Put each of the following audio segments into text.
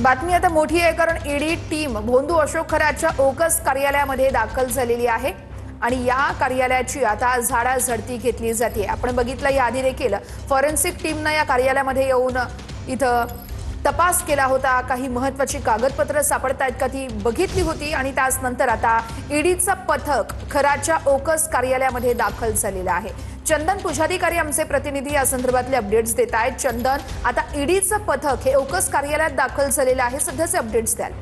बातमी आता मोठी आहे कारण ईडी टीम भोंदू अशोक खरातच्या ओकस कार्यालयामध्ये दाखल झालेली आहे आणि या कार्यालयाची आता झाडाझडती घेतली जाते। आपण बघितलं याआधी देखील फॉरेन्सिक टीमनं या कार्यालयामध्ये येऊन इथं तपास केला होता। काही महत्त्वाची कागदपत्र सापडतायत का ती बघितली होती आणि त्याच नंतर आता ईडीचं पथक खरातच्या ओकस कार्यालयामध्ये दाखल झालेलं आहे। चंदन पुजाधिकारी आमचे प्रतिनिधी या संदर्भातले अपडेट्स देत आहेत। चंदन, आता ईडीचं पथक हे ओकस कार्यालयात दाखल झालेलं आहे, सध्याचे अपडेट्स द्याल?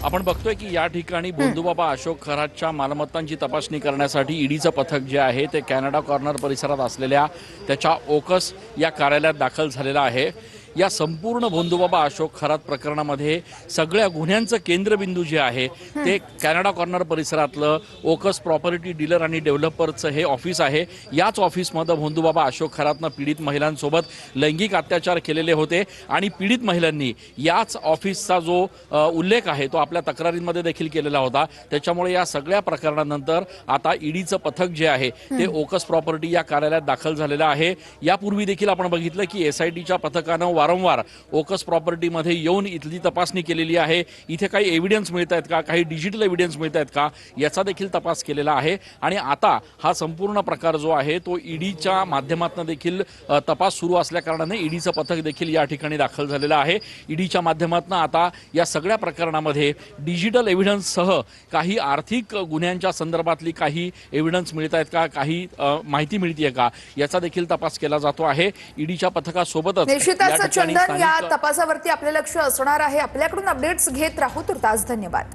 आपण बघतोय की या ठिकाणी भोंदूबाबा अशोक खरातच्या मालमत्तांची तपासणी करण्यासाठी ईडीचं पथक जे आहे ते कॅनडा कॉर्नर परिसरात असलेल्या त्याच्या ओकस या कार्यालयात दाखल झालेलं आहे। या संपूर्ण भोंदूबाबा अशोक खरात प्रकरणामध्ये सगळ्या गुन्ह्यांचं केंद्रबिंदू जे आहे ते कॅनडा कॉर्नर परिसरातलं ओकस प्रॉपर्टी डीलर आणि डेव्हलपरचं हे ऑफिस आहे। याच ऑफिसमध्ये भोंदूबाबा अशोक खरातनं पीडित महिलांसोबत लैंगिक अत्याचार केलेले होते आणि पीडित महिलांनी याच ऑफिसचा जो उल्लेख आहे तो आपल्या तक्रारींमध्ये देखील केलेला होता। त्याच्यामुळे या सगळ्या प्रकरणानंतर आता ईडीचं पथक जे आहे ते ओकस प्रॉपर्टी या कार्यालयात दाखल झालेलं आहे। यापूर्वी देखील आपण बघितलं की एसआयटीच्या पथकानं वारंवार ओकस प्रॉपर्टीमध्ये येऊन इथली तपासणी केलेली आहे। इथे काही एव्हिडन्स मिळत आहेत का, काही डिजिटल एव्हिडन्स मिळत आहेत का याचा देखील तपास केलेला आहे आणि आता हा संपूर्ण प्रकार जो आहे तो ईडीच्या माध्यमातून देखील तपास सुरू असल्या कारणाने ईडीचं पथक देखील या ठिकाणी दाखल झालेलं आहे। ईडीच्या माध्यमातून आता या सगळ्या प्रकरणामध्ये डिजिटल एव्हिडन्ससह काही आर्थिक गुन्ह्यांच्या संदर्भातली काही एव्हिडन्स मिळत आहेत का, काही माहिती मिळते का याचा देखील तपास केला जातो आहे। ईडीच्या पथकासोबतच निश्चितच चंदन, या तपासावरती आपले लक्ष असणार आहे। आपल्याकडून अपडेट्स घेत राहू। तुर्तास धन्यवाद।